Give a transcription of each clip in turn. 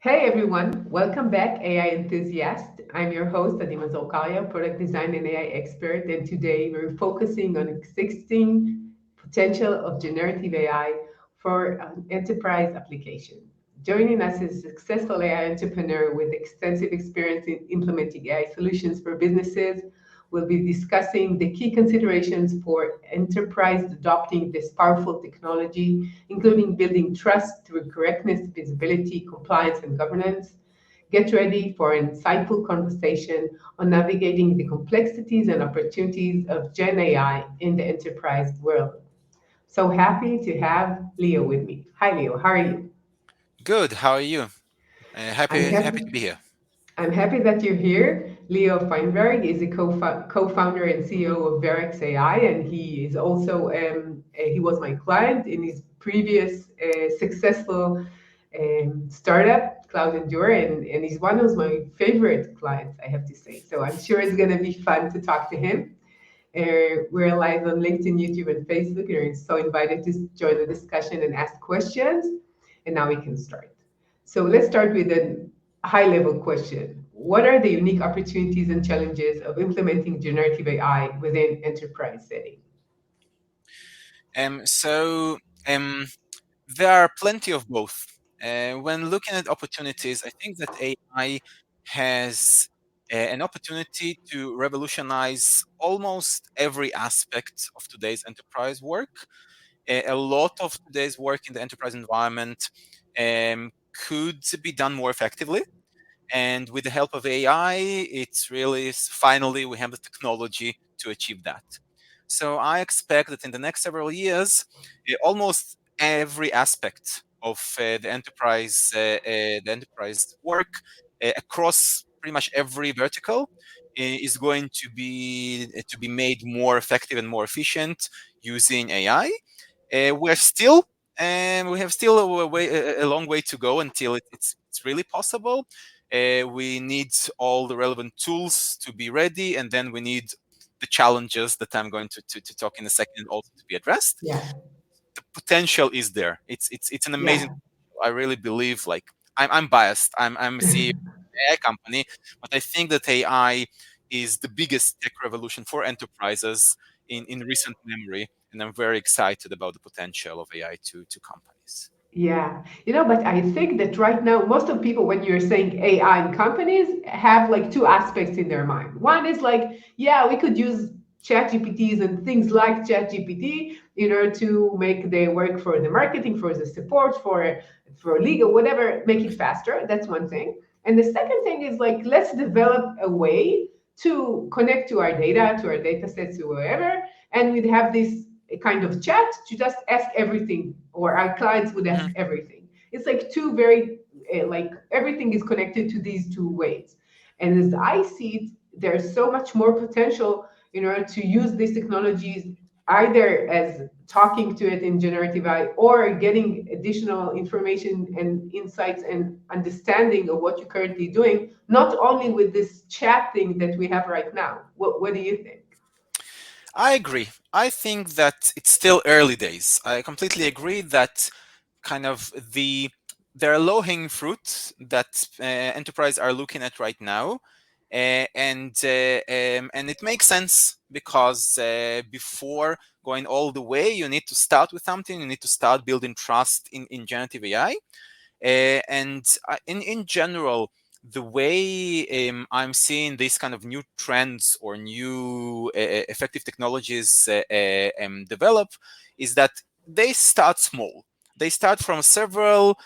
Hey everyone, welcome back, AI enthusiast. I'm your host, Adima Zolkaria, product design and AI expert, and today we're focusing on existing potential of generative AI for an enterprise application. Joining us is a successful AI entrepreneur with extensive experience in implementing AI solutions for businesses. We'll be discussing the key considerations for enterprise adopting this powerful technology, including building trust through correctness, visibility, compliance, and governance. Get ready for an insightful conversation on navigating the complexities and opportunities of Gen AI in the enterprise world. So happy to have Leo with me. Hi, Leo. How are you? Good. How are you? I'm Happy happy. to be here. I'm happy that you're here. Leo Feinberg is a co-founder and CEO of Verax AI, and he is also he was my client in his previous successful startup, Cloud Endure, and he's one of my favorite clients, I have to say. So I'm sure it's going to be fun to talk to him. We're live on LinkedIn, YouTube, and Facebook. You're so invited to join the discussion and ask questions. And now we can start. So let's start with a high level question. What are the unique opportunities and challenges of implementing generative AI within enterprise setting? Um, so um, there are plenty of both. When looking at opportunities, I think that AI has an opportunity to revolutionize almost every aspect of today's enterprise work. A lot of today's work in the enterprise environment could be done more effectively. And with the help of AI, it's really finally we have the technology to achieve that. So I expect that in the next several years, almost every aspect of the enterprise work across pretty much every vertical is going to be made more effective and more efficient using AI. We're still and we have still a long way to go until it's really possible. We need all the relevant tools to be ready, and then we need the challenges that I'm going to talk in a second also to be addressed. Yeah, The potential is there. It's an amazing. yeah. I really believe. Like I'm biased. I'm a CEO of an AI company, but I think that AI is the biggest tech revolution for enterprises in recent memory, and I'm very excited about the potential of AI to companies. Yeah, but I think that right now, most of people, when you're saying AI in companies, have like two aspects in their mind. One is like, yeah, we could use chat GPTs and things like chat GPT, to make the work for the marketing, for the support, for legal, whatever, make it faster. That's one thing. And the second thing is like, let's develop a way to connect to our data sets, to wherever, and we'd have this kind of chat to just ask everything, or our clients would ask Mhm. everything. It's like two very like everything is connected to these two ways. And as I see it, there's so much more potential to use these technologies either as talking to it in generative AI or getting additional information and insights and understanding of what you're currently doing, not only with this chat thing that we have right now. What do you think? I agree. I think that it's still early days. I completely agree that kind of there are low-hanging fruit that enterprise are looking at right now, and it makes sense because before going all the way, you need to start with something. You need to start building trust in generative AI. And in general, the way I'm seeing these kind of new trends or new effective technologies develop is that they start small. They start from several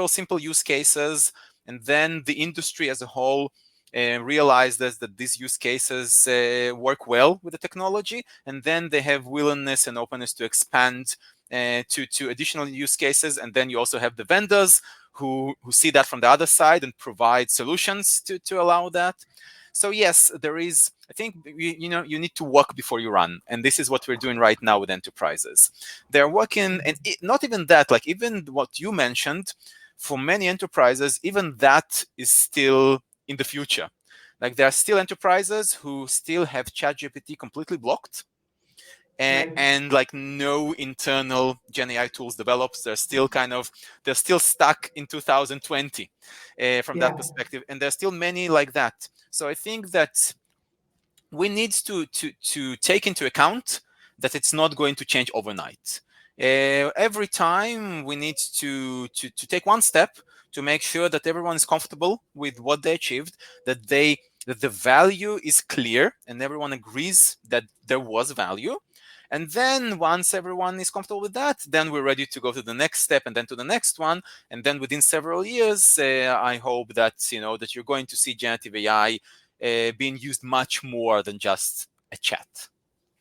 simple use cases, and then the industry as a whole realizes that these use cases work well with the technology, and then they have willingness and openness to expand to additional use cases. And then you also have the vendors who see that from the other side and provide solutions to allow that. So yes, there is. I think you need to walk before you run, and this is what we're doing right now with enterprises. They're working, and not even that. Like even what you mentioned, for many enterprises, even that is still in the future. Like there are still enterprises who still have ChatGPT completely blocked, Right. and like no internal Gen AI tools developed. They're still stuck in 2020 from that Yeah. perspective, and there's still many like that. So I think that we need to take into account that it's not going to change overnight. Every time we need to take one step to make sure that everyone is comfortable with what they achieved, that the value is clear and everyone agrees that there was value. And then once everyone is comfortable with that, then we're ready to go to the next step and then to the next one. And then within several years, I hope that that you're going to see generative AI being used much more than just a chat.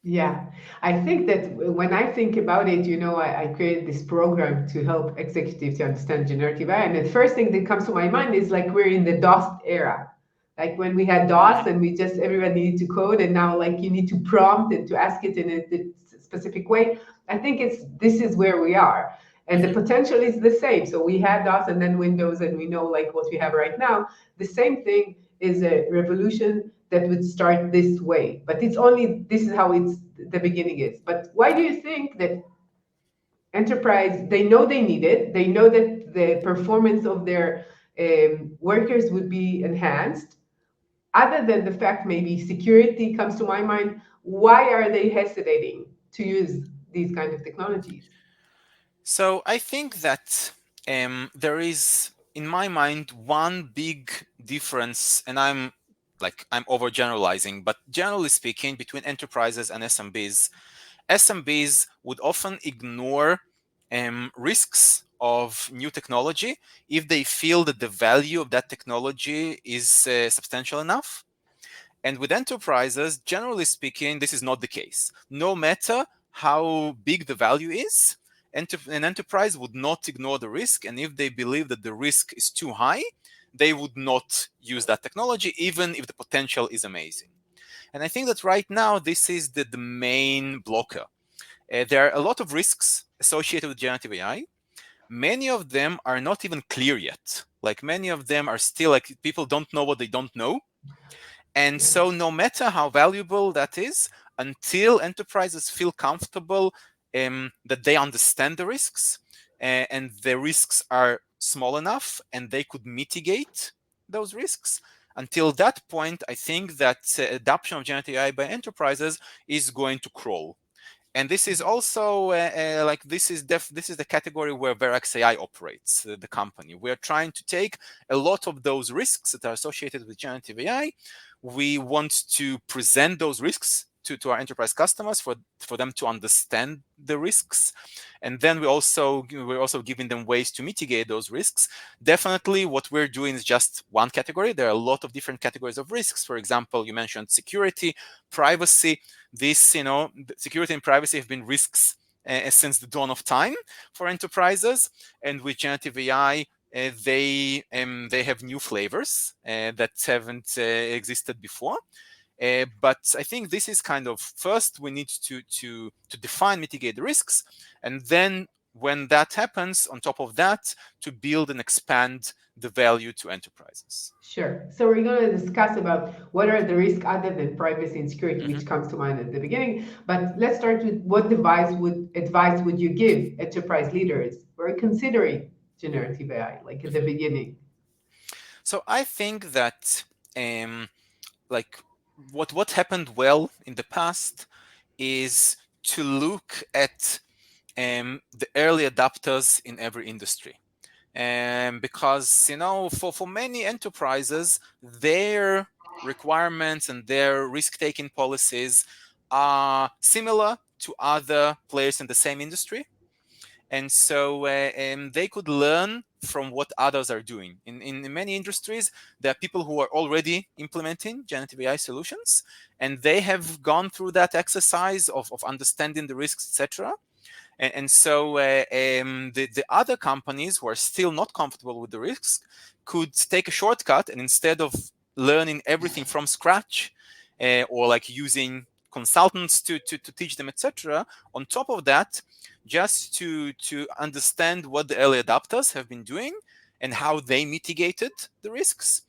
Yeah, I think that when I think about it, I created this program to help executives to understand generative AI. And the first thing that comes to my mind is like we're in the DOS era. Like when we had DOS and everybody needed to code, and now like you need to prompt and to ask it in a specific way. I think this is where we are. And the potential is the same. So we had DOS and then Windows, and we know like what we have right now. The same thing is a revolution that would start this way. But this is how the beginning is. But why do you think that enterprise, they know they need it, they know that the performance of their workers would be enhanced, other than the fact maybe security comes to my mind, why are they hesitating to use these kind of technologies? So I think that there is, in my mind, one big difference, and I'm overgeneralizing, but generally speaking, between enterprises and SMBs. SMBs would often ignore risks of new technology if they feel that the value of that technology is substantial enough. And with enterprises, generally speaking, this is not the case. No matter how big the value is, an enterprise would not ignore the risk. And if they believe that the risk is too high, they would not use that technology, even if the potential is amazing. And I think that right now, this is the main blocker. There are a lot of risks associated with generative AI. Many of them are not even clear yet. Like many of them are still like people don't know what they don't know. And Yeah. so, no matter how valuable that is, until enterprises feel comfortable that they understand the risks and the risks are small enough and they could mitigate those risks, until that point, I think that adoption of generative AI by enterprises is going to crawl. And this is also this is the category where Verax AI operates, the company. We are trying to take a lot of those risks that are associated with generative AI. We want to present those risks to our enterprise customers for them to understand the risks, and then we're also giving them ways to mitigate those risks. Definitely, what we're doing is just one category. There are a lot of different categories of risks. For example, you mentioned security, privacy. Security and privacy have been risks since the dawn of time for enterprises, and with generative AI, they have new flavors that haven't existed before. But I think this is kind of first we need to define, mitigate the risks, and then when that happens, on top of that, to build and expand the value to enterprises. Sure. So we're going to discuss about what are the risks other than privacy and security, Mhm. which comes to mind at the beginning. But let's start with what advice would you give enterprise leaders who are considering generative AI, like at the beginning? So I think that um, like what happened well in the past is to look at the early adopters in every industry. Because for many enterprises, their requirements and their risk-taking policies are similar to other players in the same industry, and so they could learn from what others are doing. In many industries, there are people who are already implementing generative AI solutions, and they have gone through that exercise of understanding the risks, etc. And so the other companies who are still not comfortable with the risks could take a shortcut, and instead of learning everything from scratch or like using consultants to teach them, etc., on top of that, just to understand what the early adopters have been doing and how they mitigated the risks,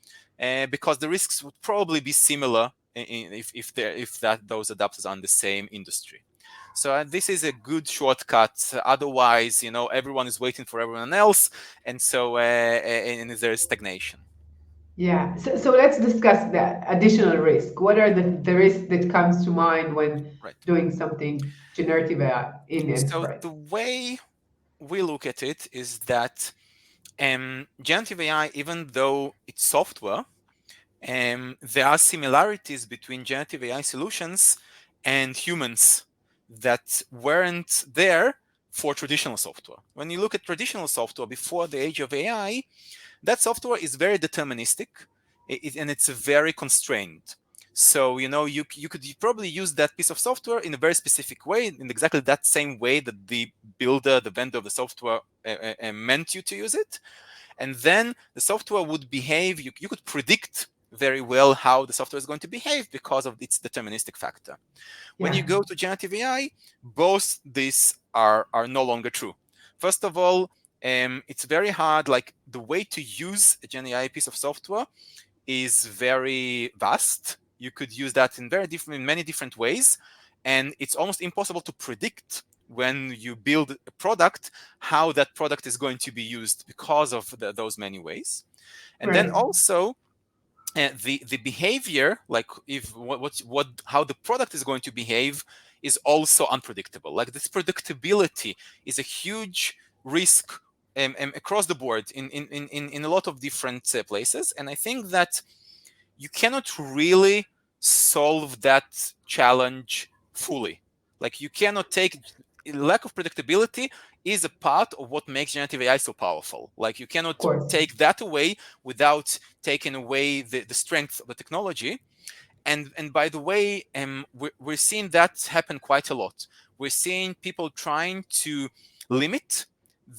because the risks would probably be similar if those adopters are in the same industry. So this is a good shortcut. Otherwise, everyone is waiting for everyone else, and so and there is stagnation. Yeah. So let's discuss the additional risk. What are the risks that comes to mind when Right. doing something generative AI in So enterprise? the way we look at it is that generative AI, even though it's software, there are similarities between generative AI solutions and humans that weren't there for traditional software. When you look at traditional software before the age of AI, that software is very deterministic, and it's very constrained. So you could probably use that piece of software in a very specific way, in exactly that same way that the builder, the vendor of the software meant you to use it. And then the software would behave. You could predict very well how the software is going to behave because of its deterministic factor. When Yeah. you go to generative AI, both these are no longer true. First of all, it's very hard. Like, the way to use a Gen AI piece of software is very vast. You could use that in many different ways, and it's almost impossible to predict when you build a product how that product is going to be used because of those many ways. And then Right. also, the behavior, like if what how the product is going to behave, is also unpredictable. Like, this predictability is a huge risk across the board in a lot of different places. And I think that you cannot really solve that challenge fully. Like, you cannot take lack of predictability is a part of what makes generative AI so powerful. Like, you Of cannot course. take that away without taking away the strength of the technology. And by the way, we're seeing that happen quite a lot. We're seeing people trying to limit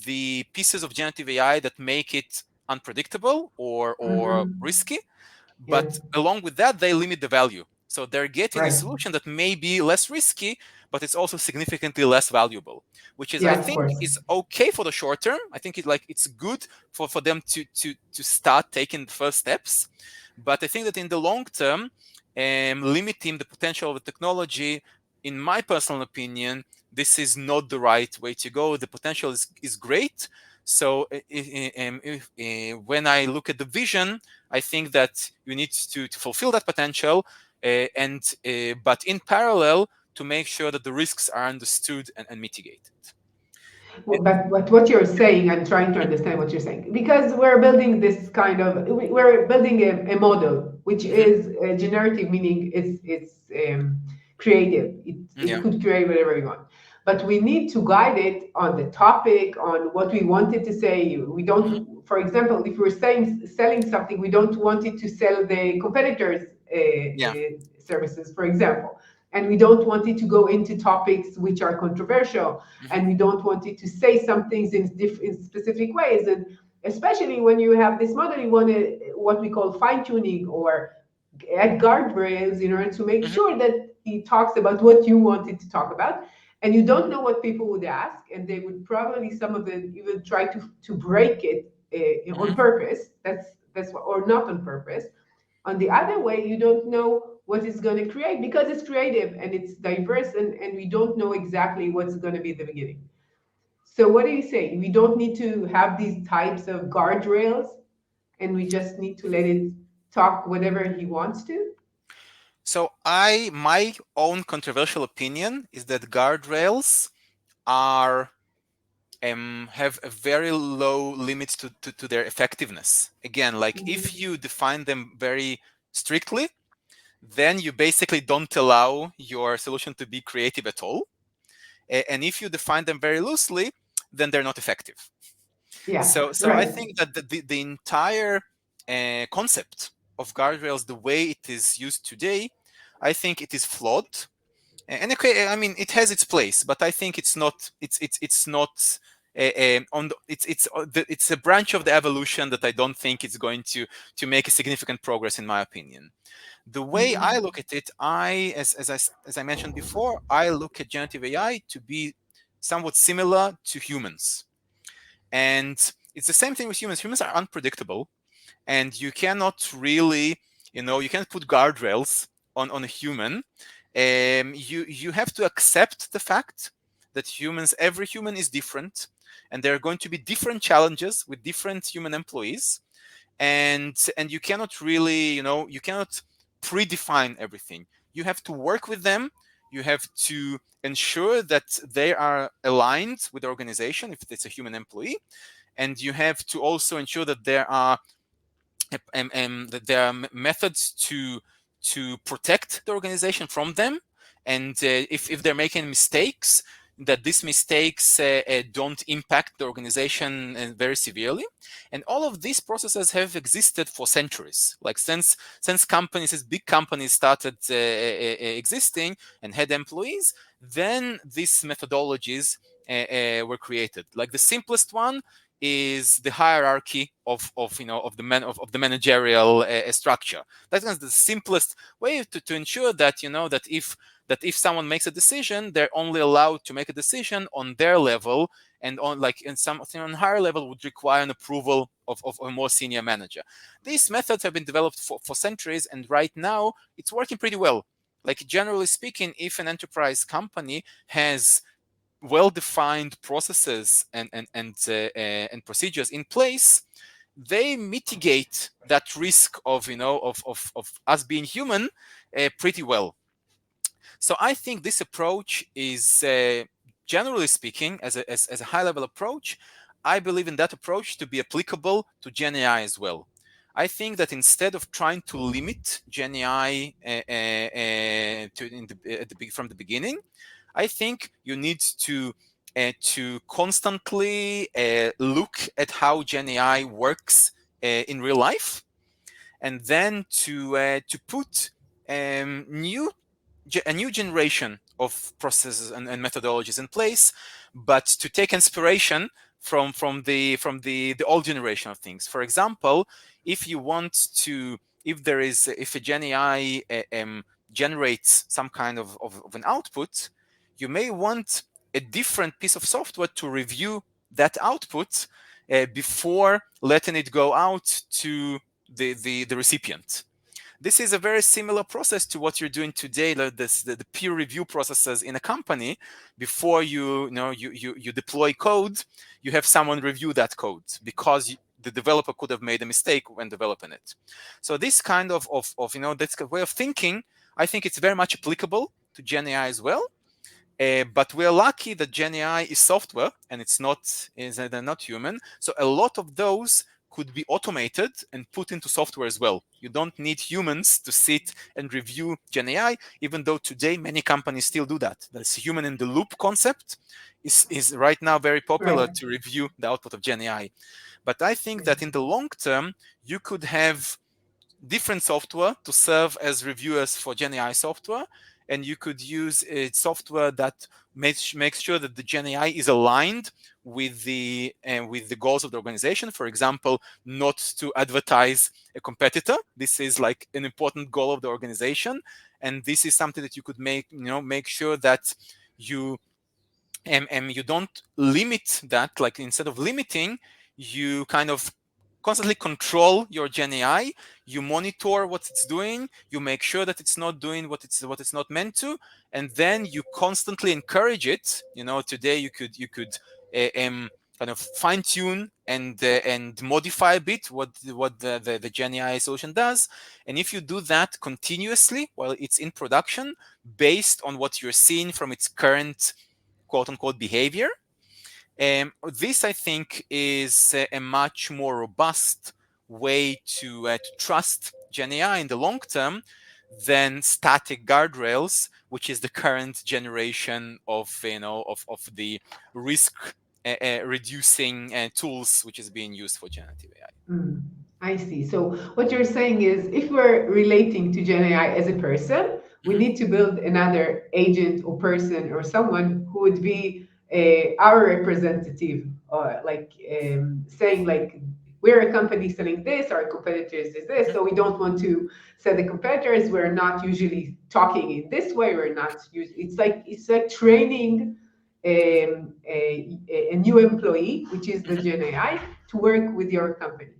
the pieces of generative AI that make it unpredictable or Mm-hmm. risky, Yeah. but along with that, they limit the value. So they're getting a Right. solution that may be less risky, but it's also significantly less valuable, which is, I Yeah, of think, course. is okay for the short term. I think it's good for them to start taking the first steps. But I think that in the long term, limiting the potential of the technology, in my personal opinion, this is not the right way to go. The potential is great. So when I look at the vision, I think that you need to fulfill that potential, but in parallel, to make sure that the risks are understood and mitigated. Well, but what you're saying, I'm trying to understand what you're saying, because we're building this kind of, we're building a model which Mhm. is generative, meaning it's creative. It Yeah. could create whatever you want, but we need to guide it on the topic, on what we want it to say. We Mhm. don't, for example, if we're saying selling something, we don't want it to sell the competitors' Yeah. services, for example, and we don't want it to go into topics which are controversial, Mhm. and we don't want it to say some things in specific ways. And especially when you have this model, you want to, what we call fine tuning, or add guardrails in order to make Mhm. sure that he talks about what you wanted to talk about. And you don't know what people would ask, and they would probably, some of them even try to break it on Mhm. purpose. That's what, or not on purpose. On the other way, you don't know what it's going to create because it's creative and it's diverse, and we don't know exactly what's going to be the beginning. So what do you say? We don't need to have these types of guardrails, and we just need to let it talk whatever he wants to? So my own controversial opinion is that guardrails are have a very low limit to their effectiveness. Again, like, if Mhm. you define them very strictly, then you basically don't allow your solution to be creative at all. And if you define them very loosely, then they're not effective. Yeah, So I right. think that the entire concept of guardrails, the way it is used today, I think it is flawed. And okay, I mean, it has its place, but I think it's not it's a branch of the evolution that I don't think it's going to make a significant progress, in my opinion. The way I Mhm. look at it, as I mentioned before, I look at generative AI to be somewhat similar to humans. And it's the same thing with humans. Humans are unpredictable, and you cannot really, you can't put guardrails on a human. You have to accept the fact that every human is different, and there are going to be different challenges with different human employees, and you cannot really, you cannot predefine everything. You have to work with them. You have to ensure that they are aligned with the organization if it's a human employee, and you have to also ensure that there are methods to protect the organization from them, and if they're making mistakes, that these mistakes don't impact the organization very severely. And all of these processes have existed for centuries, like since companies, as big companies started existing and had employees, then these methodologies were created. Like the simplest one is the hierarchy of the managerial structure. That's the simplest way to ensure that if someone makes a decision, they're only allowed to make a decision on their level, and on like in something on higher level would require an approval of a more senior manager. These methods have been developed for centuries, and right now it's working pretty well. Like generally speaking, if an enterprise company has well-defined processes and procedures in place, they mitigate that risk of us being human pretty well. So I think this approach is, generally speaking, as a high-level approach, I believe in that approach to be applicable to Gen AI as well. I think that instead of trying to limit Gen AI from the beginning, I think you need to constantly look at how Gen AI works in real life, and then to put a new generation of processes and methodologies in place, but to take inspiration from the old generation of things. For example, if you want to, if a Gen AI generates some kind of an output, you may want a different piece of software to review that output before letting it go out to the recipient. This is a very similar process to what you're doing today, like the peer review processes in a company. Before you deploy code, you have someone review that code because the developer could have made a mistake when developing it. So this kind of this way of thinking, I think it's very much applicable to Gen AI as well. But we're lucky that Gen AI is software and they're not human. So a lot of those could be automated and put into software as well. You don't need humans to sit and review Gen AI, even though today many companies still do that. This human in the loop concept is right now very popular Right. to review the output of Gen AI. But I think that in the long term, you could have different software to serve as reviewers for Gen AI software, and you could use a software that makes sure that the Gen AI is aligned with the goals of the organization. For example, not to advertise a competitor. This is like an important goal of the organization, and this is something that you could make sure that you you don't limit that. Like instead of limiting, you kind of constantly control your Gen AI. You monitor what it's doing. You make sure that it's not doing what it's not meant to, and then you constantly encourage it. Today you could kind of fine tune and modify a bit what the Gen AI solution does. And if you do that continuously while it's in production, based on what you're seeing from its current quote unquote behavior, this, I think, is a much more robust way to trust Gen AI in the long term than static guardrails, which is the current generation of the risk reducing tools which is being used for generative AI. Mm, I see. So what you're saying is if we're relating to Gen AI as a person, we Mhm. need to build another agent or person or someone who would be our representative, or like saying like we're a company selling this, our competitors is this, Mhm. so we don't want to sell the competitors. We're not usually talking in this way. We're not. It's like training a new employee, which is the Mhm. Gen AI, to work with your company,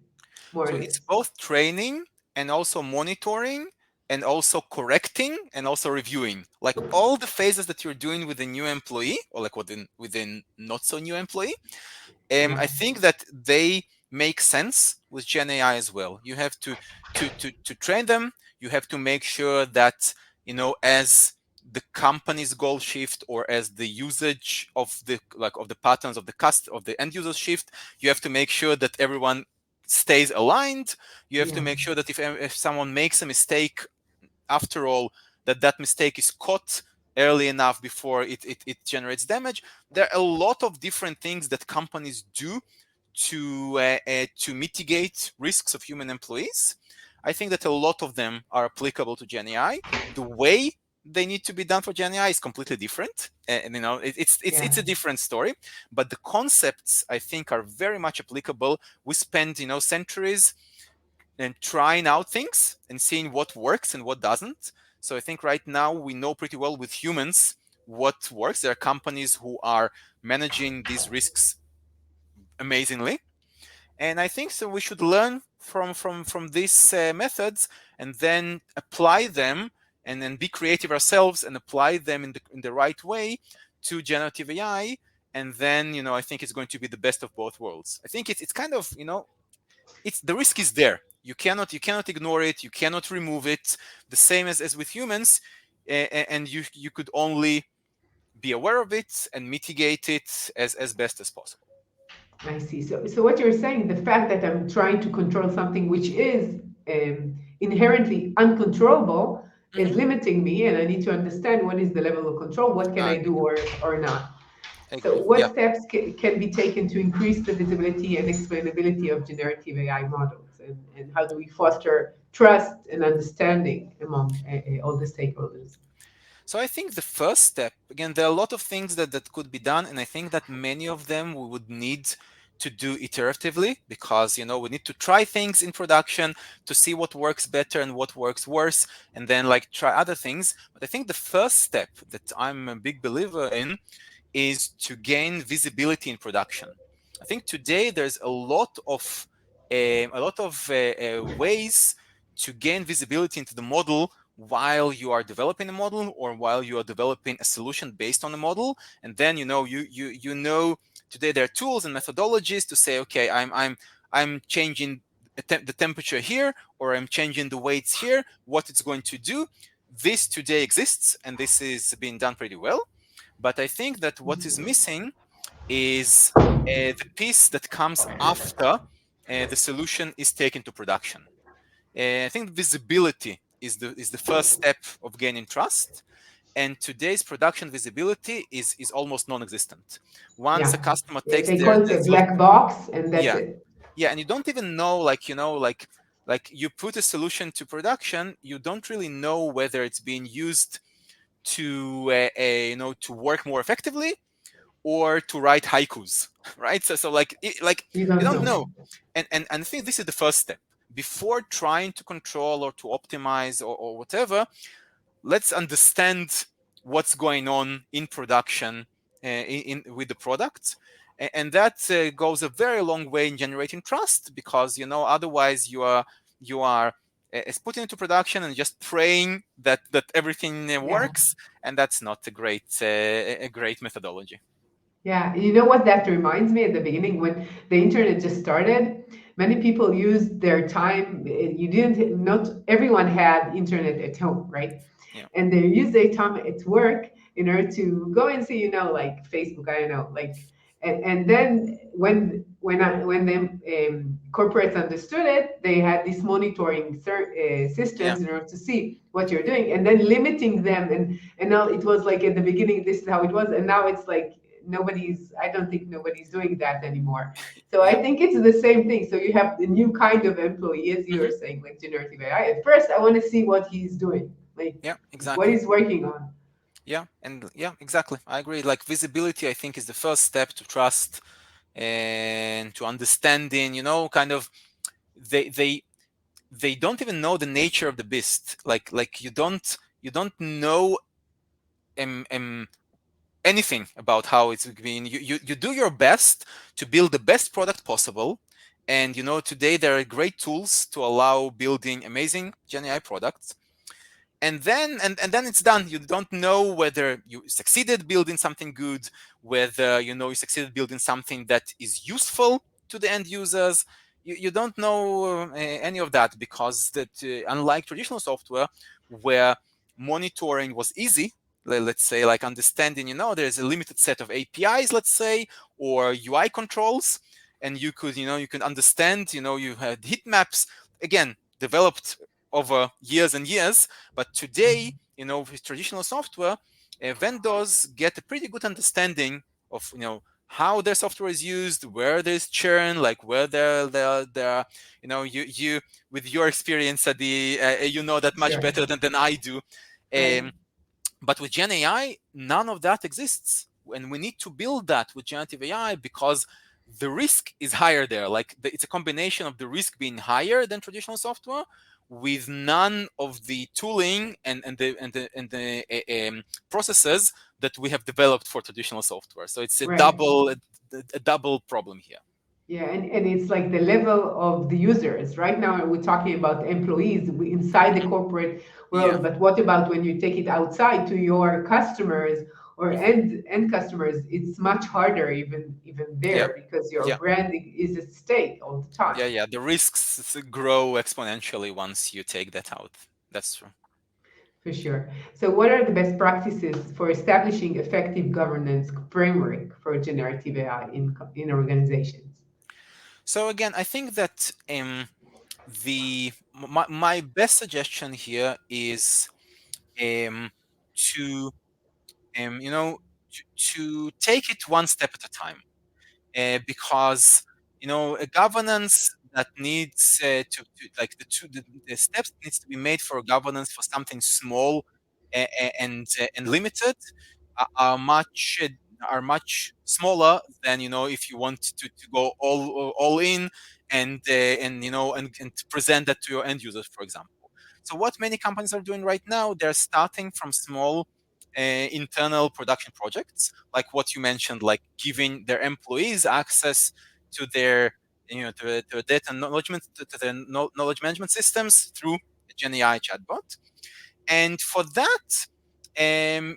more or So it's less. both training and also monitoring and also correcting and also reviewing, like all the phases that you're doing with a new employee or like within not so new employee. Yeah. I think that they make sense with Gen AI as well. You have to train them. You have to make sure that, as the company's goal shift or as the usage of the patterns of the end users shift, you have to make sure that everyone stays aligned. You have to Yeah. make sure that if someone makes a mistake, after all, that mistake is caught early enough before it generates damage. There are a lot of different things that companies do to mitigate risks of human employees. I think that a lot of them are applicable to Gen AI. The way they need to be done for Gen AI is completely different, and it's Yeah. a different story. But the concepts, I think, are very much applicable. We spend centuries and trying out things and seeing what works and what doesn't. So I think right now we know pretty well with humans what works. There are companies who are managing these risks amazingly, and I think so we should learn from these methods and then apply them and then be creative ourselves and apply them in the right way to generative AI. And then I think it's going to be the best of both worlds. I think it's kind of it's the risk is there. You cannot ignore it. You cannot remove it. The same as with humans, and you could only be aware of it and mitigate it as best as possible. I see. So what you're saying, the fact that I'm trying to control something which is inherently uncontrollable is Hmm. limiting me, and I need to understand what is the level of control, what can I I agree. do or not. I So agree. what Yeah. steps can be taken to increase the visibility and explainability of generative AI models, and how do we foster trust and understanding among all the stakeholders? So I think the first step, again, there are a lot of things that could be done, and I think that many of them we would need to do iteratively because we need to try things in production to see what works better and what works worse, and then like try other things. But I think the first step that I'm a big believer in is to gain visibility in production. I think today there's a lot of ways to gain visibility into the model while you are developing a model or while you are developing a solution based on a model. And then you know today there are tools and methodologies to say, okay, I'm changing the temperature here, or I'm changing the weights here, what it's going to do. This today exists and this is being done pretty well. But I think that what is missing is the piece that comes after the solution is taken to production. I think visibility is the first step of gaining trust. And today's production visibility is almost non-existent. Once a Yeah, customer yeah, takes they call it their a solution, black box, and that's yeah, it. yeah, and you don't even know, like you put a solution to production, you don't really know whether it's being used to to work more effectively or to write haikus, right? So like You you don't don't know. know, and I think this is the first step before trying to control or to optimize or whatever. Let's understand what's going on in production with the product, and that goes a very long way in generating trust because otherwise you are putting into production and just praying that everything Yeah. works, and that's not a great methodology. Yeah, you know what that reminds me at the beginning when the internet just started, many people used their time. You didn't, not everyone had internet at home, right? Yeah. And they used their time at work in order to go and see, like Facebook, I don't know, like, and then when the corporates understood it, they had these monitoring Yeah. systems in order to see what you're doing, and then limiting them, and now it was like at the beginning, this is how it was, and now it's like I don't think nobody's doing that anymore. So I Yeah. think it's the same thing. So you have the new kind of employee, as you were Hmm. saying, like generative AI. At first, I want to see what he's doing, Yeah, like what exactly. he's working on. Yeah, and yeah, exactly. I agree. Like visibility, I think, is the first step to trust and to understanding. Kind of they don't even know the nature of the beast. Like you don't know um, um, anything about how it's been. You do your best to build the best product possible. And today there are great tools to allow building amazing Gen AI products. and then it's done. You don't know whether you succeeded building something good, whether you succeeded building something that is useful to the end users. You don't know any of that, because that unlike traditional software where monitoring was easy, let's say, like understanding, there's a limited set of APIs, let's say, or UI controls, and you can understand, you had heat maps, again, developed over years and years. But today, with traditional software, vendors get a pretty good understanding of, how their software is used, where there's churn, like where they're you with your experience at you know that much Sure. better than I do. Right. Um, but with Gen AI, none of that exists. And we need to build that with generative AI, because the risk is higher there. Like it's a combination of the risk being higher than traditional software, with none of the tooling and the processes that we have developed for traditional software. So it's a Right. double problem here. Yeah, and it's like the level of the users. Right now, we're talking about employees inside the Mhm. corporate Yeah. world, but what about when you take it outside to your customers or Mhm. end customers? It's much harder even Yep. there, because your Yeah. brand is at stake all the time. Yeah. The risks grow exponentially once you take that out. That's true. For sure. So, what are the best practices for establishing effective governance framework for generative AI in organizations? So again, I think that my best suggestion here is um, to um, you know to take it one step at a time, because a governance that needs like the steps needs to be made for governance for something small and limited are much smaller than, if you want to go all in, and to present that to your end users, for example. So what many companies are doing right now, they're starting from small internal production projects, like what you mentioned, like giving their employees access to their to data acknowledgement, to their knowledge management systems through a Gen AI chatbot. And for that,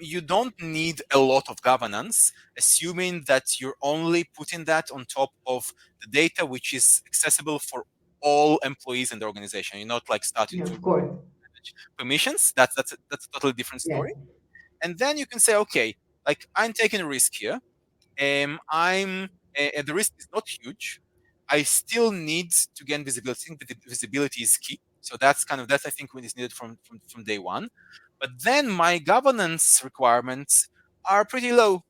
you don't need a lot of governance, assuming that you're only putting that on top of the data which is accessible for all employees in the organization. You're not like starting Yeah, to of course. manage permissions. That's a totally different Yes. story. And then you can say, okay, like I'm taking a risk here. The risk is not huge. I still need to gain visibility. I think that the visibility is key. So that's I think what is needed from day one. But then my governance requirements are pretty low.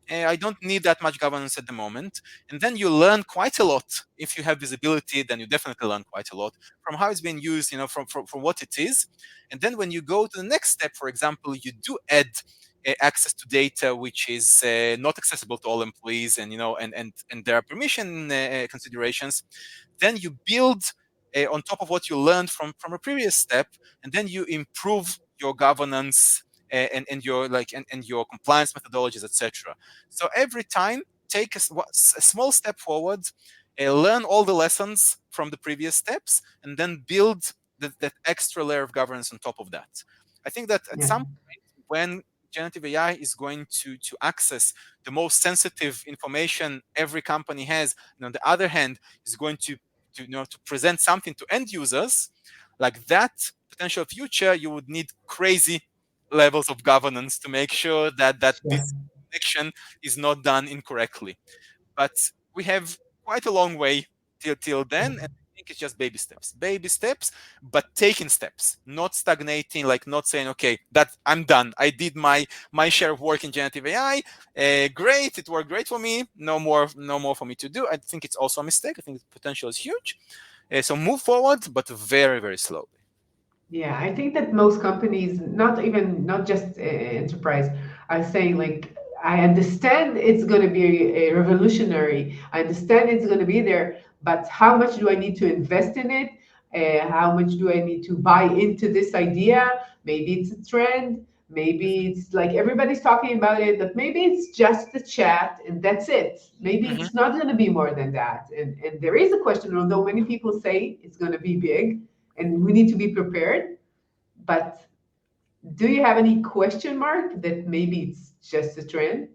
I don't need that much governance at the moment. And then you learn quite a lot. If you have visibility, then you definitely learn quite a lot from how it's being used, from what it is. And then when you go to the next step, for example, you do add access to data which is not accessible to all employees, and there are permission considerations. Then you build on top of what you learned from a previous step, and then you improve your governance and your and your compliance methodologies, etc. So every time, take a small step forward, learn all the lessons from the previous steps, and then build that extra layer of governance on top of that. I think that at Yeah. some point, when generative AI is going to access the most sensitive information every company has, and on the other hand, is going to present something to end users, like that potential future, you would need crazy levels of governance to make sure that Sure. this connection is not done incorrectly. But we have quite a long way till then, and I think it's just baby steps, but taking steps, not stagnating, like not saying, okay, that I'm done. I did my share of work in generative AI. Great, it worked great for me. No more for me to do. I think it's also a mistake. I think the potential is huge. So move forward, but very, very slowly. Yeah, I think that most companies, not just enterprise, are saying like, I understand it's going to be a revolutionary. I understand it's going to be there, but how much do I need to invest in it? How much do I need to buy into this idea? Maybe it's a trend. Maybe it's like everybody's talking about it, but maybe it's just a chat and that's it. Maybe Hmm. it's not going to be more than that. And there is a question, although many people say it's going to be big and we need to be prepared. But Do you have any question mark that maybe it's just a trend?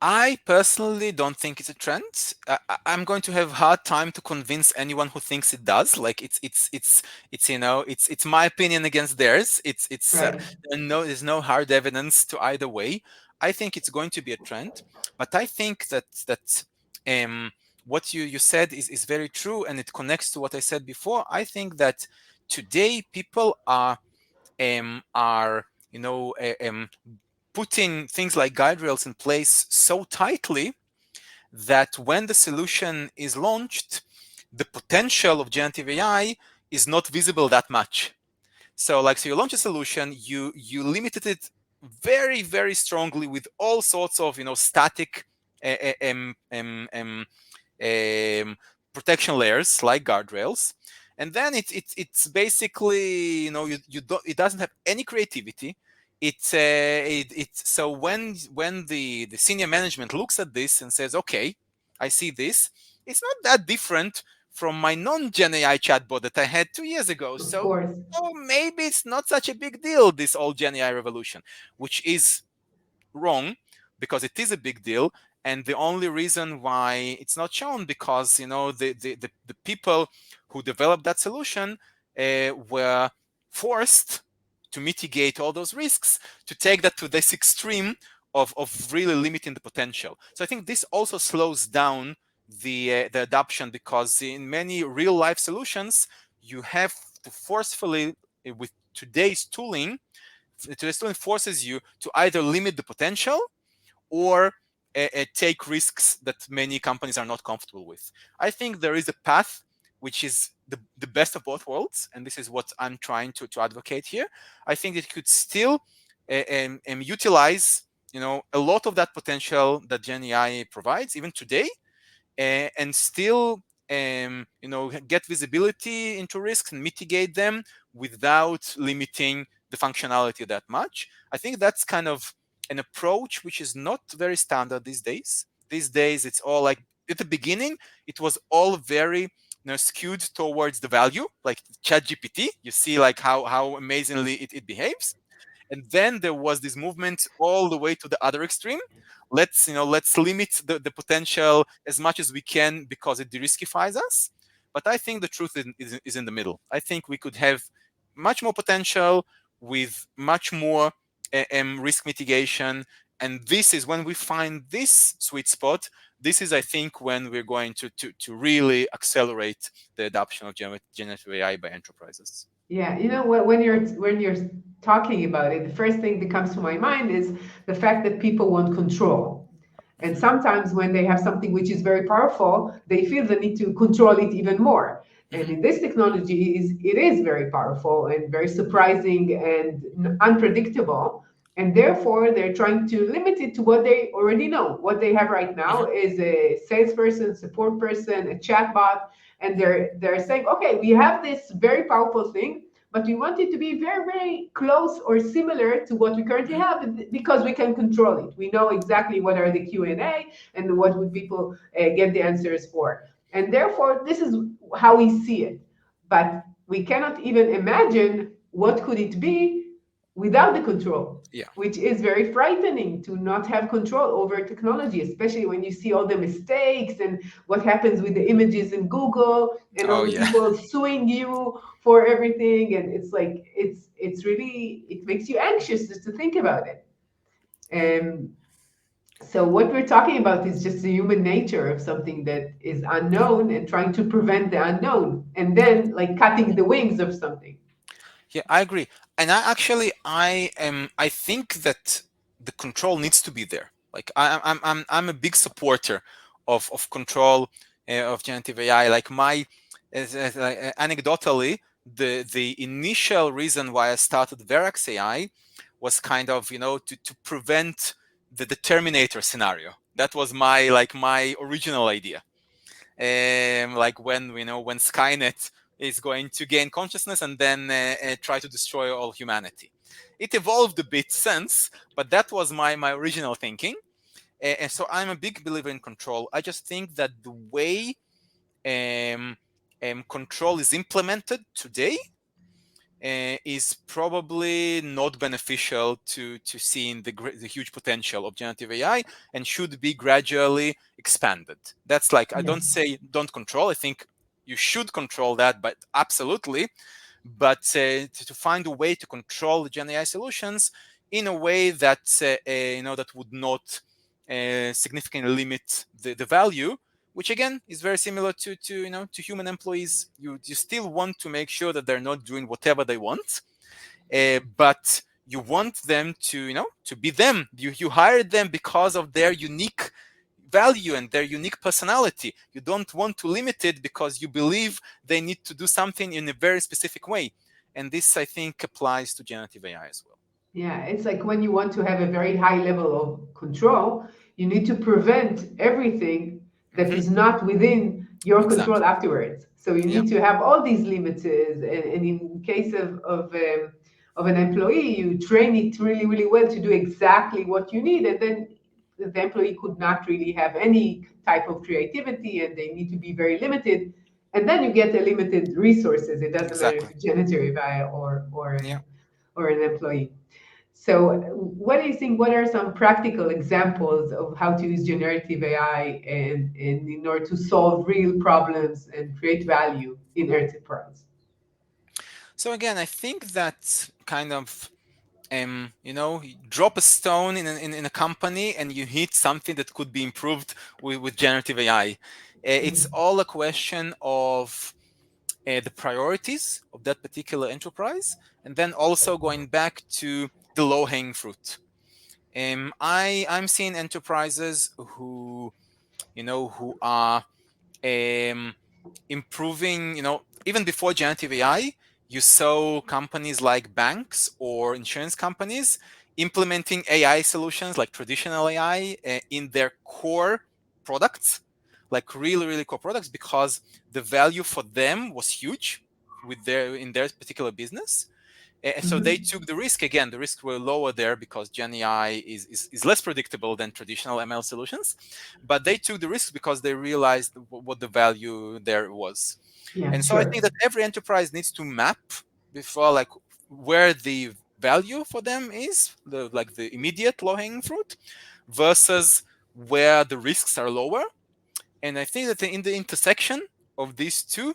I personally don't think it's a trend. I'm going to have hard time to convince anyone who thinks it does. Like it's it's my opinion against theirs. Right. There's no hard evidence to either way. I think it's going to be a trend, but I think that um what you said is very true, and it connects to what I said before. I think that today people are putting things like guide rails in place so tightly that when the solution is launched, the potential of generative AI is not visible that much. So you launch a solution, you limited it very, very strongly with all sorts of static uh, um, um, um, um, protection layers like guardrails, and then it's basically you don't it doesn't have any creativity. So when the senior management looks at this and says, okay, I see this, it's not that different from my non-Gen AI chatbot that I had 2 years ago. Of So course. maybe it's not such a big deal, this all Gen AI revolution, which is wrong, because it is a big deal. And the only reason why it's not shown, because the people who developed that solution were forced to mitigate all those risks, to take that to this extreme of really limiting the potential. So I think this also slows down the adoption, because in many real life solutions you have to forcefully, with today's tooling forces you to either limit the potential or take risks that many companies are not comfortable with. I think there is a path which is the best of both worlds, and this is what I'm trying to advocate here. I think it could still utilize a lot of that potential that Gen AI provides even today, and still get visibility into risks and mitigate them without limiting the functionality that much. I think that's kind of an approach which is not very standard these days. These days it's all like, at the beginning it was all very skewed towards the value, like ChatGPT. You see like how amazingly it behaves. And then there was this movement all the way to the other extreme. Let's limit the potential as much as we can because it de-riskifies us. But I think the truth is in the middle. I think we could have much more potential with much more risk mitigation. And this is when we find this sweet spot. This is, I think, when we're going to really accelerate the adoption of generative AI by enterprises. Yeah, when you're talking about it, the first thing that comes to my mind is the fact that people want control. And Mhm, sometimes when they have something which is very powerful, they feel the need to control it even more. And mhm, in this technology, it is very powerful and very surprising and unpredictable. And therefore, they're trying to limit it to what they already know. What they have right now mhm, is a salesperson, support person, a chatbot, and they're saying, okay, we have this very powerful thing, but we want it to be very, very close or similar to what we currently mhm. have because we can control it. We know exactly what are the Q&A and what would people get the answers for. And therefore, this is how we see it. But we cannot even imagine what could it be without the control, Yeah. which is very frightening to not have control over technology, especially when you see all the mistakes and what happens with the images in Google and all Oh, the yeah. people suing you for everything. And it's like it's really, it makes you anxious just to think about it. um, so what we're talking about is just the human nature of something that is unknown and trying to prevent the unknown, and then like cutting the wings of something. Yeah, I agree. And I think that the control needs to be there. Like I'm a big supporter of control of generative AI. Like anecdotally, the initial reason why I started Verax AI was kind of to prevent the Terminator scenario. That was my original idea. Like when Skynet is going to gain consciousness and then try to destroy all humanity. It evolved a bit since, but that was my original thinking. And so I'm a big believer in control. I just think that the way control is implemented today is probably not beneficial to seeing the huge potential of generative AI, and should be gradually expanded. That's like, I Yeah. don't say don't control. I think you should control that, but absolutely. But to find a way to control the Gen AI solutions in a way that that would not significantly limit the value, which again is very similar to human employees. You still want to make sure that they're not doing whatever they want, but you want them to be them. You hired them because of their unique value and their unique personality. You don't want to limit it because you believe they need to do something in a very specific way. And this, I think, applies to generative AI as well. Yeah, it's like when you want to have a very high level of control, you need to prevent everything that Hmm. is not within your control Exactly. afterwards. So you Yeah. need to have all these limits, and in case of an employee, you train it really, really well to do exactly what you need, and then the employee could not really have any type of creativity, and they need to be very limited. And then you get a limited resources. It doesn't matter if Exactly. it's generative AI Yeah. or an employee. So, what do you think? What are some practical examples of how to use generative AI and in order to solve real problems and create value in enterprise? So again, I think that kind of you drop a stone in a company and you hit something that could be improved with generative AI. It's Mm. all a question of the priorities of that particular enterprise, and then also going back to the low-hanging fruit. I'm seeing enterprises who are um, improving, even before generative AI, you saw companies like banks or insurance companies implementing AI solutions like traditional AI in their core products, like really, really core products, because the value for them was huge in their particular business. So they Mhm. took the risk. Again, the risks were lower there because Gen AI is less predictable than traditional ML solutions. But they took the risk because they realized what the value there was. Yeah, And so I think sure. that every enterprise needs to map before, like, where the value for them is, like the immediate low-hanging fruit, versus where the risks are lower. And I think that in the intersection of these two,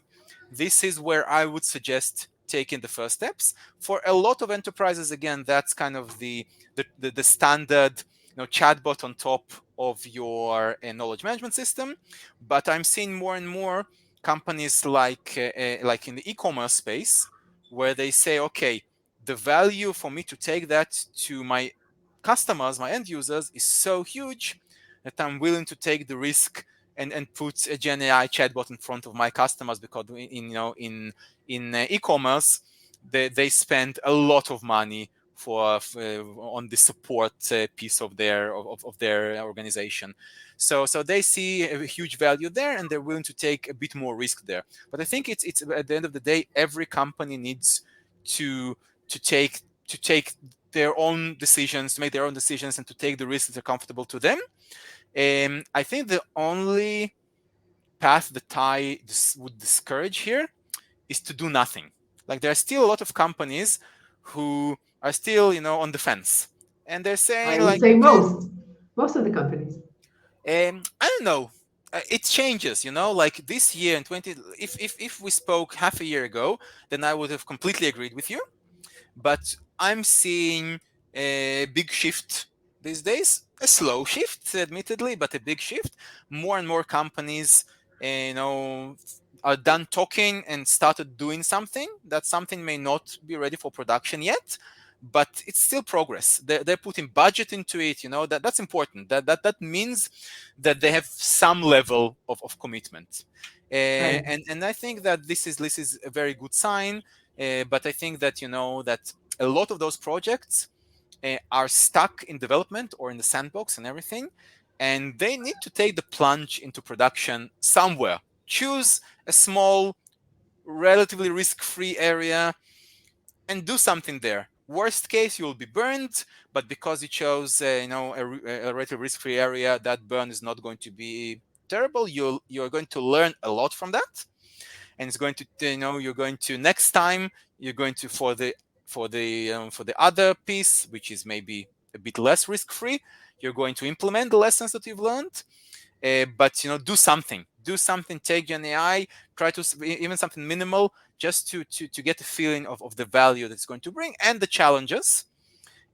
this is where I would suggest taking the first steps. For a lot of enterprises, again, that's kind of the standard chatbot on top of your knowledge management system. But I'm seeing more and more companies like in the e-commerce space, where they say, okay, the value for me to take that to my customers, my end users, is so huge that I'm willing to take the risk and put a Gen AI chatbot in front of my customers, because in e-commerce they spend a lot of money on the support piece of their organization. So they see a huge value there, and they're willing to take a bit more risk there. But I think it's at the end of the day, every company needs to to take to take their own decisions, to make their own decisions, and to take the risks that are comfortable to them. I think the only path that I would discourage here is to do nothing. Like, there are still a lot of companies who are still, on the fence, and they're saying I would like, say okay, most of the companies. I don't know. It changes, like this year in 20, if we spoke half a year ago, then I would have completely agreed with you. But I'm seeing a big shift these days, a slow shift, admittedly, but a big shift. More and more companies, are done talking and started doing something. That something may not be ready for production yet, but it's still progress. They're putting budget into it. That's important. That means that they have some level of commitment. Right. And I think that this is a very good sign. But I think that that a lot of those projects are stuck in development or in the sandbox and everything, and they need to take the plunge into production somewhere. Choose a small, relatively risk-free area and do something there. Worst case, you'll be burned, but because you chose, a relatively risk-free area, that burn is not going to be terrible. You're going to learn a lot from that, and it's going to, you're going to next time, you're going to, for the other piece, which is maybe a bit less risk free, you're going to implement the lessons that you've learned. But do something, take Gen AI, try to even something minimal, just to get a feeling of the value that it's going to bring and the challenges.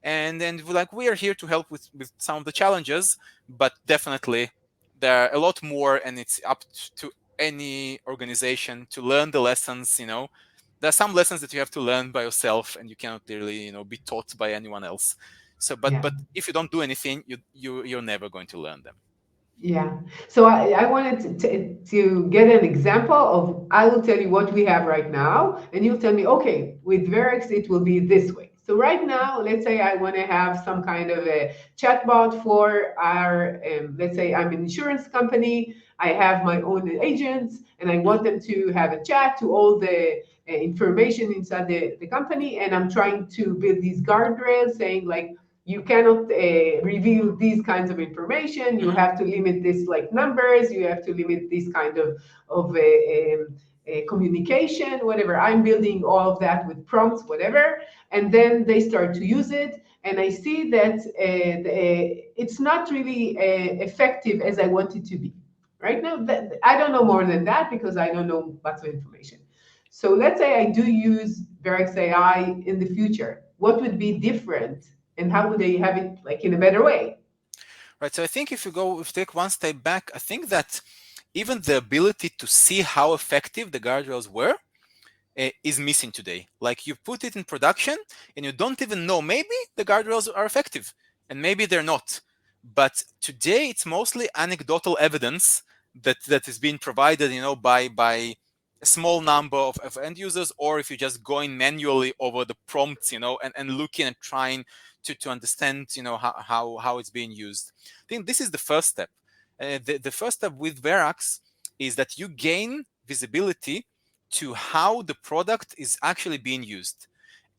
And then like, we are here to help with some of the challenges, but definitely there are a lot more, and it's up to any organization to learn the lessons. There are some lessons that you have to learn by yourself, and you cannot really be taught by anyone else. So but if you don't do anything, you're never going to learn them. Yeah. So I wanted to get an example of, I will tell you what we have right now, and you'll tell me, okay, with Verax, it will be this way. So right now, let's say I want to have some kind of a chatbot for our, let's say I'm an insurance company, I have my own agents, and I want them to have a chat to all the information inside the company, and I'm trying to build these guardrails saying like, you cannot reveal these kinds of information. You have to limit this like numbers. You have to limit this kind of communication, whatever. I'm building all of that with prompts, whatever. And then they start to use it. And I see that it's not really effective as I want it to be. Right now, I don't know more than that because I don't know lots of information. So let's say I do use Verax AI in the future. What would be different, and how would they have it like in a better way? Right. So I think if you take one step back, I think that even the ability to see how effective the guardrails were is missing today. Like, you put it in production and you don't even know, maybe the guardrails are effective and maybe they're not. But today it's mostly anecdotal evidence that is being provided, by a small number of end users, or if you're just going manually over the prompts, and looking and trying to understand, how it's being used. I think this is the first step. The first step with Verax is that you gain visibility to how the product is actually being used,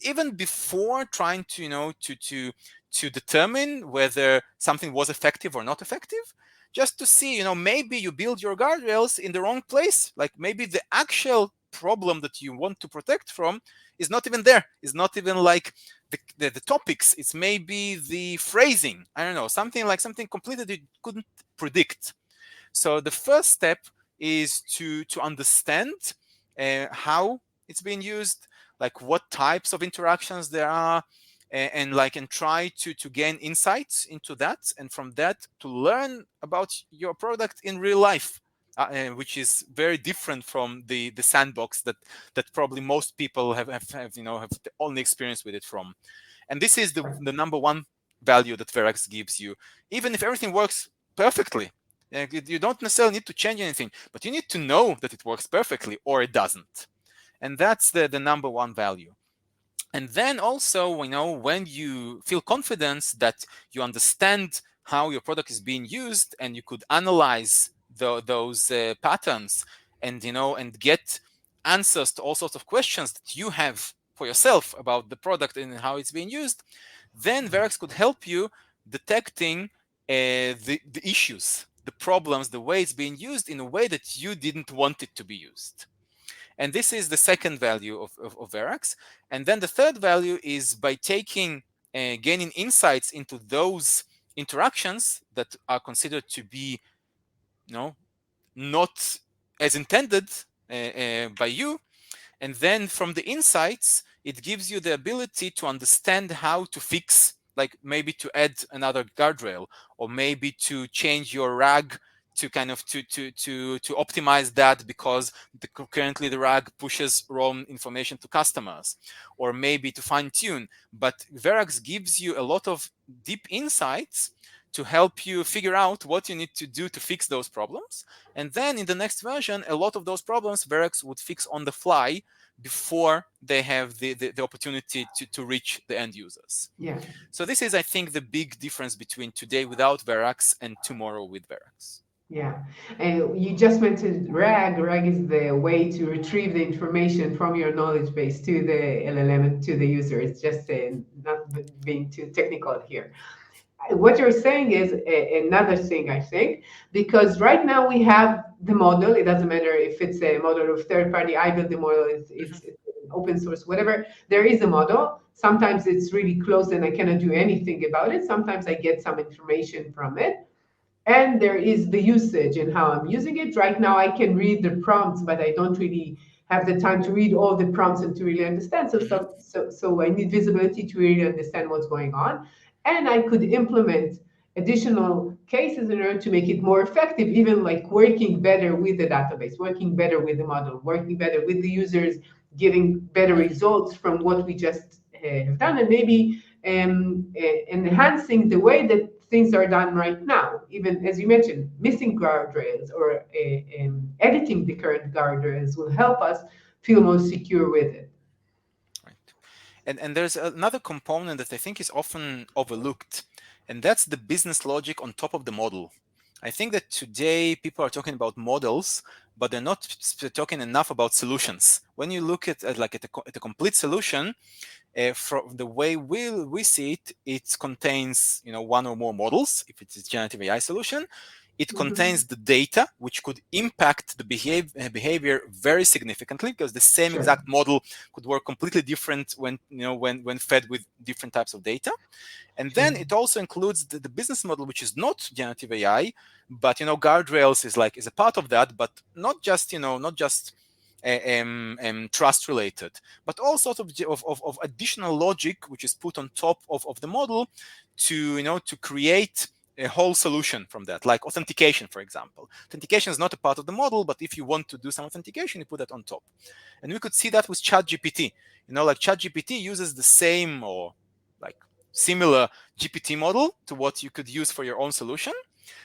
even before trying to to determine whether something was effective or not effective. Just to see, maybe you build your guardrails in the wrong place. Like, maybe the actual problem that you want to protect from is not even there. It's not even like the topics. It's maybe the phrasing. I don't know, something completely that you couldn't predict. So the first step is to understand how it's being used, like what types of interactions there are, and try to gain insights into that, and from that to learn about your product in real life, which is very different from the sandbox that probably most people have the only experience with it from. And this is the number one value that Verax gives you. Even if everything works perfectly, you don't necessarily need to change anything, but you need to know that it works perfectly or it doesn't. And that's the number one value. And then also, when you feel confidence that you understand how your product is being used, and you could analyze those patterns, and get answers to all sorts of questions that you have for yourself about the product and how it's being used, then Verax could help you detecting the issues, the problems, the way it's being used in a way that you didn't want it to be used. And this is the second value of Verax. And then the third value is by gaining insights into those interactions that are considered to be not as intended by you. And then from the insights, it gives you the ability to understand how to fix, like maybe to add another guardrail, or maybe to change your RAG to kind of to optimize that, because currently the RAG pushes wrong information to customers, or maybe to fine tune. But Verax gives you a lot of deep insights to help you figure out what you need to do to fix those problems. And then in the next version, a lot of those problems Verax would fix on the fly before they have the opportunity to reach the end users. Yeah. So this is, I think, the big difference between today without Verax and tomorrow with Verax. Yeah. And you just mentioned RAG. RAG is the way to retrieve the information from your knowledge base to the LLM and to the user. It's just not being too technical here. what you're saying is another thing, I think, because right now we have the model. It doesn't matter if it's a model of third party, I build the model, it's open source, whatever. There is a model. Sometimes it's really close and I cannot do anything about it. Sometimes I get some information from it. And there is the usage and how I'm using it. Right now, I can read the prompts, but I don't really have the time to read all the prompts and to really understand. Mhm. So I need visibility to really understand what's going on. And I could implement additional cases in order to make it more effective, even like working better with the database, working better with the model, working better with the users, getting better results from what we just have done, and maybe enhancing the way that things are done right now. Even as you mentioned, missing guardrails or editing the current guardrails will help us feel more secure with it. Right. And there's another component that I think is often overlooked, and that's the business logic on top of the model. I think that today people are talking about models, but they're not talking enough about solutions. When you look at a complete solution, from the way we see it, it contains one or more models. If it's a generative AI solution, it Mhm. contains the data, which could impact the behavior very significantly, because the same Sure. exact model could work completely different when fed with different types of data. And Sure. then it also includes the business model, which is not generative AI, but guardrails is a part of that, but not just trust related, but all sorts of additional logic which is put on top of the model to create a whole solution from that, like authentication, for example. Authentication is not a part of the model, but if you want to do some authentication, you put that on top. And we could see that with ChatGPT. Like ChatGPT uses the same or like similar GPT model to what you could use for your own solution,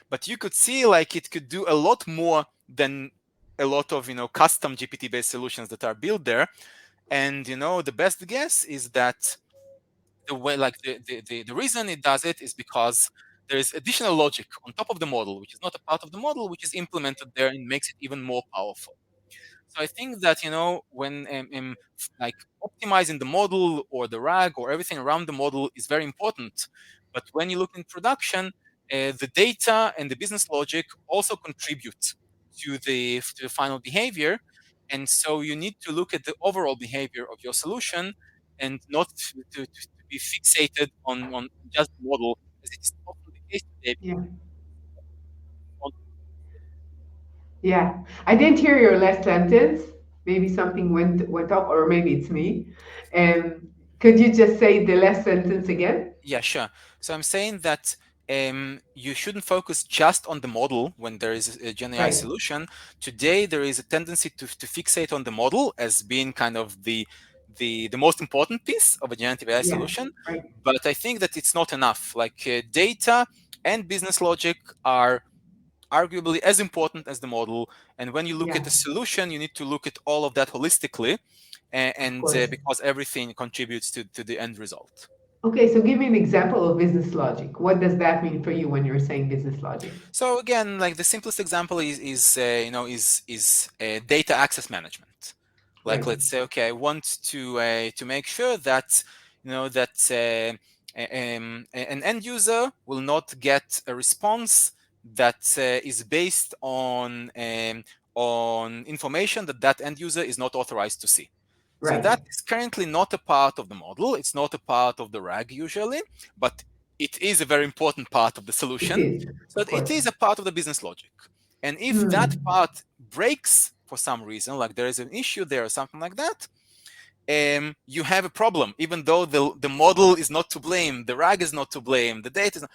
but you could see like it could do a lot more than a lot of custom GPT based solutions that are built there. And the best guess is that the way like the reason it does it is because there is additional logic on top of the model, which is not a part of the model, which is implemented there and makes it even more powerful. So I think that when like optimizing the model or the RAG or everything around the model is very important. But when you look in production, the data and the business logic also contribute to the final behavior. And so you need to look at the overall behavior of your solution and not to be fixated on just the model, as it's often the case today. Yeah. Yeah. I didn't hear your last sentence. Maybe something went off, or maybe it's me. Could you just say the last sentence again? Yeah, sure. So I'm saying that you shouldn't focus just on the model when there is a Gen AI Right. solution. Today, there is a tendency to fixate on the model as being kind of the most important piece of a generative AI Yeah. solution. Right. But I think that it's not enough. Like data and business logic are arguably as important as the model. And when you look at Yeah. the solution, you need to look at all of that holistically, Of and course. because everything contributes to the end result. Okay. So give me an example of business logic. What does that mean for you when you're saying business logic? So again, like the simplest example is data access management. Like Right. let's say, okay, I want to make sure that that an end user will not get a response that is based on information that end user is not authorized to see. So Right. that is currently not a part of the model. It's not a part of the RAG usually, but it is a very important part of the It solution. is. So Of it course. is a part of the business logic. And if that Hmm. part breaks for some reason, like there is an issue there or something like that, you have a problem, even though the model is not to blame, the RAG is not to blame, the data is not.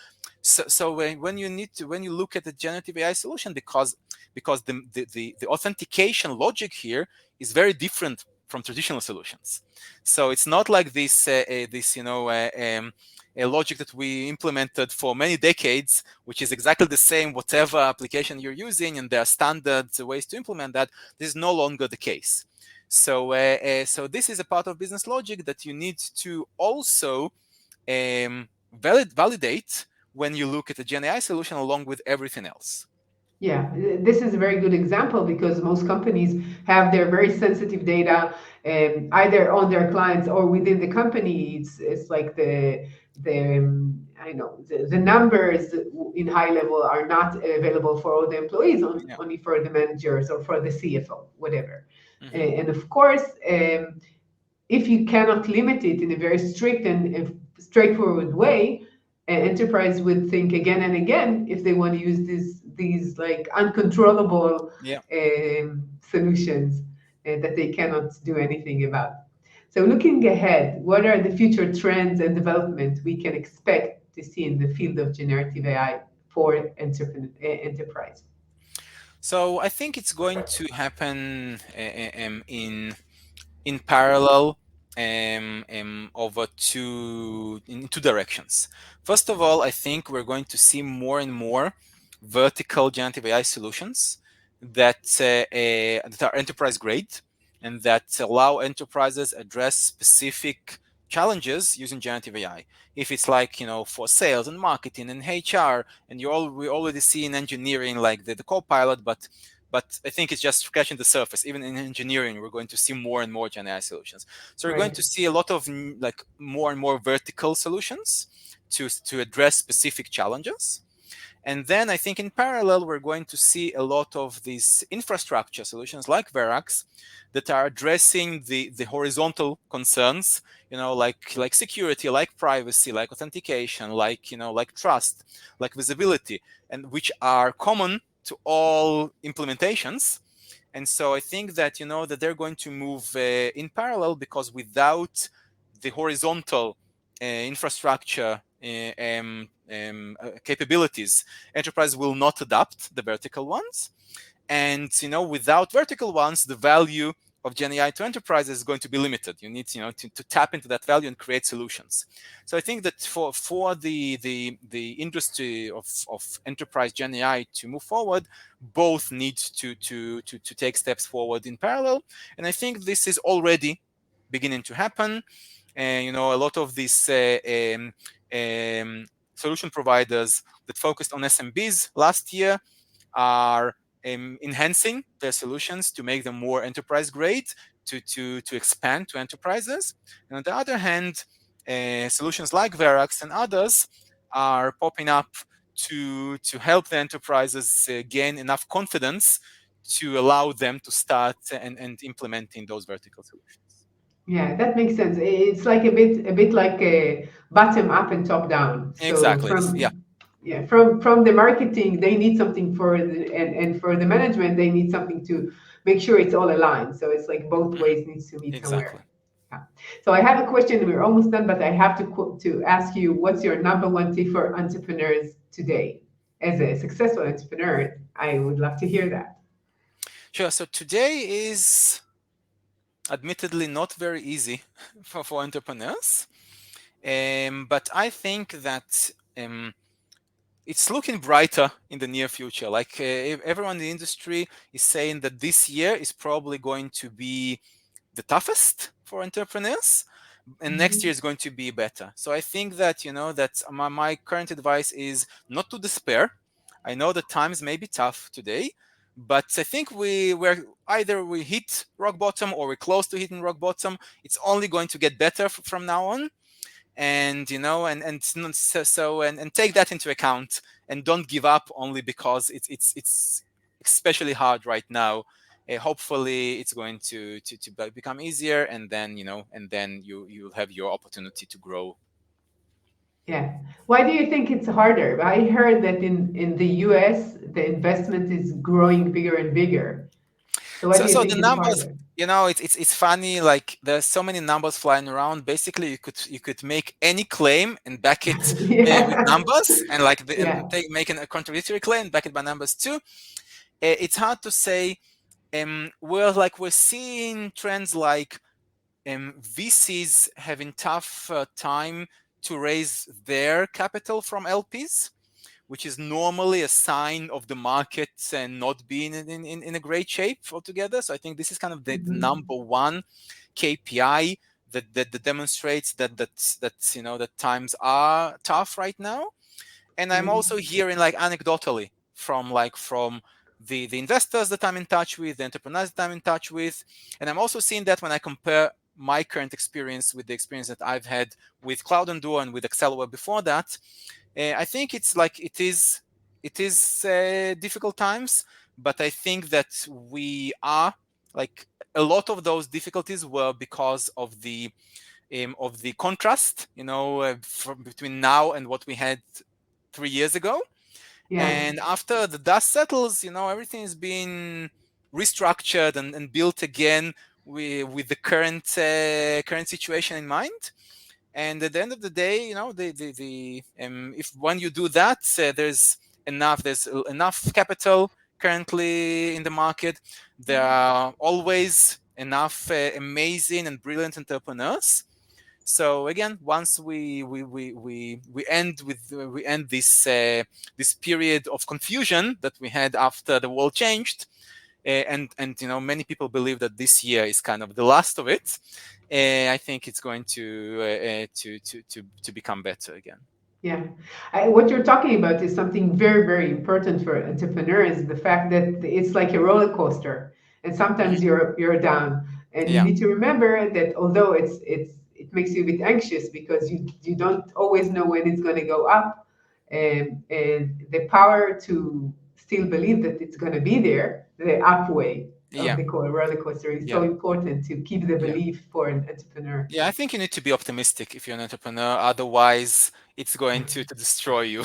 So when you look at the generative AI solution, because the authentication logic here is very different from traditional solutions. So it's not like this a logic that we implemented for many decades, which is exactly the same whatever application you're using, and there are standard ways to implement that. This is no longer the case. So this is a part of business logic that you need to also validate when you look at a Gen AI solution along with everything else. Yeah, this is a very good example because most companies have their very sensitive data either on their clients or within the company. It's like the I know the numbers in high level are not available for all the employees, Yeah. only for the managers or for the CFO, whatever. Hmm. And of course, if you cannot limit it in a very strict and straightforward way, an enterprise would think again and again if they want to use these like uncontrollable Yeah. solutions that they cannot do anything about. So looking ahead, what are the future trends and developments we can expect to see in the field of generative AI for enterprise? So I think it's going to happen in parallel over in two directions. First of all, I think we're going to see more and more vertical generative AI solutions that are enterprise grade and that allow enterprises address specific challenges using generative AI. If it's like, for sales and marketing and HR, and we already see in engineering like the Copilot, but I think it's just scratching the surface. Even in engineering, we're going to see more and more Gen AI solutions. So we're going Right. to see a lot of like more and more vertical solutions to address specific challenges. And then I think in parallel, we're going to see a lot of these infrastructure solutions like Verax that are addressing the horizontal concerns, like security, like privacy, like authentication, like trust, like visibility, and which are common to all implementations. And so I think that that they're going to move in parallel, because without the horizontal infrastructure capabilities, enterprise will not adopt the vertical ones. And without vertical ones, the value of Gen AI to enterprises is going to be limited. You need to tap into that value and create solutions. So I think that for the industry of enterprise Gen AI to move forward, both need to take steps forward in parallel. And I think this is already beginning to happen. And a lot of these solution providers that focused on SMBs last year are enhancing their solutions to make them more enterprise grade, to expand to enterprises. And on the other hand, solutions like Verax and others are popping up to help the enterprises gain enough confidence to allow them to start and implementing those vertical solutions. Yeah, that makes sense. It's like a bit like a bottom up and top down. So Exactly. Yeah. from the marketing, they need something and for the management, they need something to make sure it's all aligned. So it's like both Mhm. ways needs to meet Exactly. somewhere. Yeah. So I have a question. We're almost done, but I have to ask you, what's your number one tip for entrepreneurs today? As a successful entrepreneur, I would love to hear that. Sure. So today is admittedly not very easy for entrepreneurs. But I think that it's looking brighter in the near future. Like everyone in the industry is saying that this year is probably going to be the toughest for entrepreneurs, and next year Mhm. is going to be better. So I think that that my current advice is not to despair. I know that times may be tough today, but I think we're either we hit rock bottom or we're close to hitting rock bottom. It's only going to get better from now on. And and take that into account, and don't give up only because it's especially hard right now. Hopefully it's going to become easier, and then you'll have your opportunity to grow. Yeah. Why do you think it's harder? I heard that in the US, the investment is growing bigger and bigger. So why do you So the think it's numbers, harder? it's funny. Like there's so many numbers flying around. Basically, you could make any claim and back it with Yeah. numbers, and Yeah. making a contradictory claim, back it by numbers too. It's hard to say. We're seeing trends like VCs having tough time to raise their capital from LPs, which is normally a sign of the market and not being in a great shape altogether. So I think this is kind of the Mhm. number one KPI that demonstrates that times are tough right now. And I'm Right. also hearing like anecdotally from the investors that I'm in touch with, the entrepreneurs that I'm in touch with, and I'm also seeing that when I compare my current experience with the experience that I've had with Cloud and Duo and with AccelerWeb before that, I think it's like it is difficult times, but I think that we are like a lot of those difficulties were because of the contrast, from between now and what we had 3 years ago. Yeah. And after the dust settles, everything is being restructured and built again with the current situation in mind. And at the end of the day, if when you do that, there's enough capital currently in the market. There are always enough amazing and brilliant entrepreneurs. So again, once we end this period of confusion that we had after the world changed, and many people believe that this year is kind of the last of it. I think it's going to become better again. Yeah. What you're talking about is something very, very important for entrepreneurs, the fact that it's like a roller coaster. And sometimes Mhm. you're down. And you Yeah, need to remember that although it makes you a bit anxious because you don't always know when it's going to go up, and the power to still believe that it's going to be there, the up way of yeah, the roller coaster is so yeah, important to keep the yeah. belief for an entrepreneur. Yeah, I think you need to be optimistic if you're an entrepreneur. Otherwise, it's going to destroy you.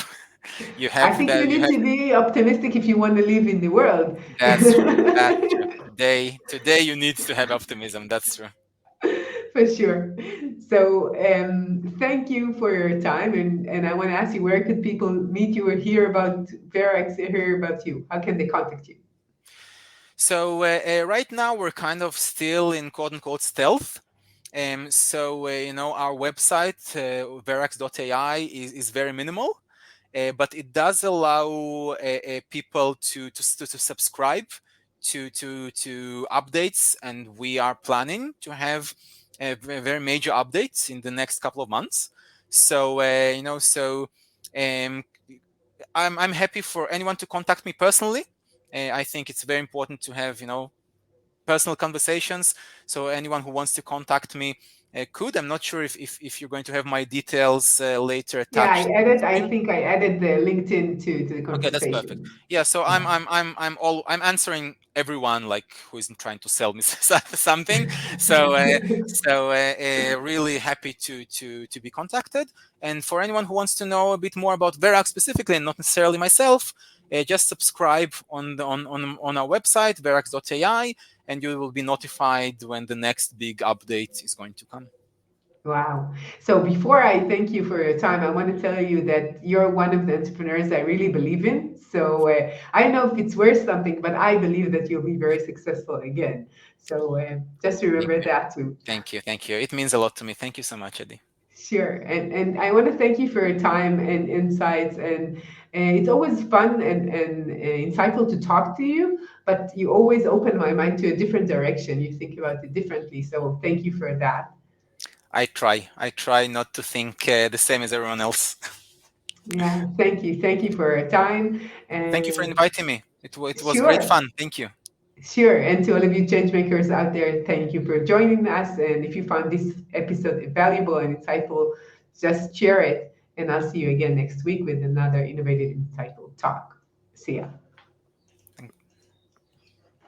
You I have think you that. You need have. to be optimistic if you want to live in the world. That's true. That's true. Today you need to have optimism. That's true. For sure. So, thank you for your time. And I want to ask you, where could people meet you or hear about Verax, hear about you? How can they contact you? So right now we're kind of still in quote unquote stealth. So our website verax.ai is very minimal, but it does allow people to subscribe to updates, and we are planning to have very major updates in the next couple of months. So um, I'm happy for anyone to contact me personally. I think it's very important to have personal conversations. So anyone who wants to contact me could. I'm not sure if you're going to have my details later Yeah, attached to the I screen. think I added the LinkedIn to the Okay, that's perfect. conversation. Yeah, so Yeah. I'm answering everyone like who isn't trying to sell me something. So really happy to be contacted. And for anyone who wants to know a bit more about Verax specifically, and not necessarily myself, just subscribe on our website verax.ai, and you will be notified when the next big update is going to come. Wow. So before I thank you for your time, I want to tell you that you're one of the entrepreneurs I really believe in. So I don't know if it's worth something, but I believe that you'll be very successful again. So just Thank remember you, that too. thank you. It means a lot to me. Thank you so much, Eddie. Sure. And I want to thank you for your time and insights. And it's always fun and insightful to talk to you, but you always open my mind to a different direction. You think about it differently. So thank you for that. I try not to think the same as everyone else. Yeah, thank you. Thank you for your time. Thank you for And inviting me. It was great sure, fun. Thank you. sure. And to all of you change makers out there, thank you for joining us. And if you found this episode valuable and insightful, just share it. And I'll see you again next week with another innovative, insightful talk. See ya.